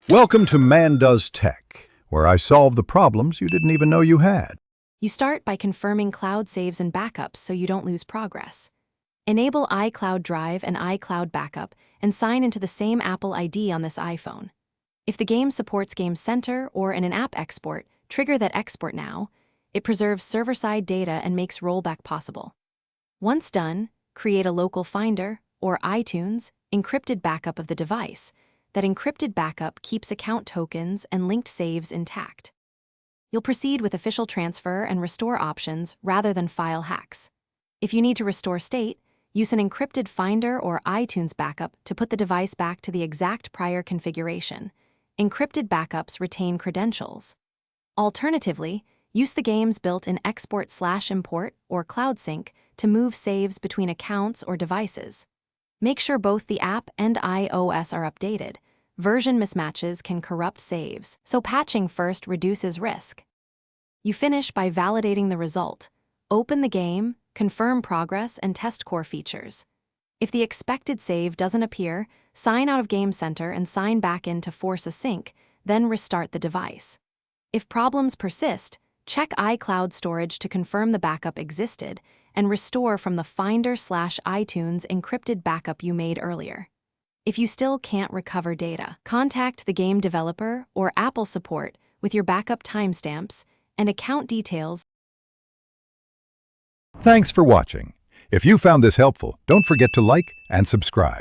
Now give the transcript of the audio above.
Welcome to Man Does Tech, where I solve the problems you didn't even know you had. You start by confirming cloud saves and backups so you don't lose progress. Enable iCloud Drive and iCloud Backup and sign into the same Apple ID on this iPhone. If the game supports Game Center or in an app export, trigger that export now. It preserves server-side data and makes rollback possible. Once done, create a local Finder or iTunes encrypted backup of the device. That encrypted backup keeps account tokens and linked saves intact. You'll proceed with official transfer and restore options rather than file hacks. If you need to restore state, use an encrypted Finder or iTunes backup to put the device back to the exact prior configuration. Encrypted backups retain credentials. Alternatively, use the game's built-in export/import or cloud sync to move saves between accounts or devices. Make sure both the app and iOS are updated. Version mismatches can corrupt saves, so patching first reduces risk. You finish by validating the result. Open the game, confirm progress, and test core features. If the expected save doesn't appear, sign out of Game Center and sign back in to force a sync, then restart the device. If problems persist, check iCloud storage to confirm the backup existed and restore from the Finder/iTunes encrypted backup you made earlier. If you still can't recover data, contact the game developer or Apple support with your backup timestamps and account details. Thanks for watching. If you found this helpful, don't forget to like and subscribe.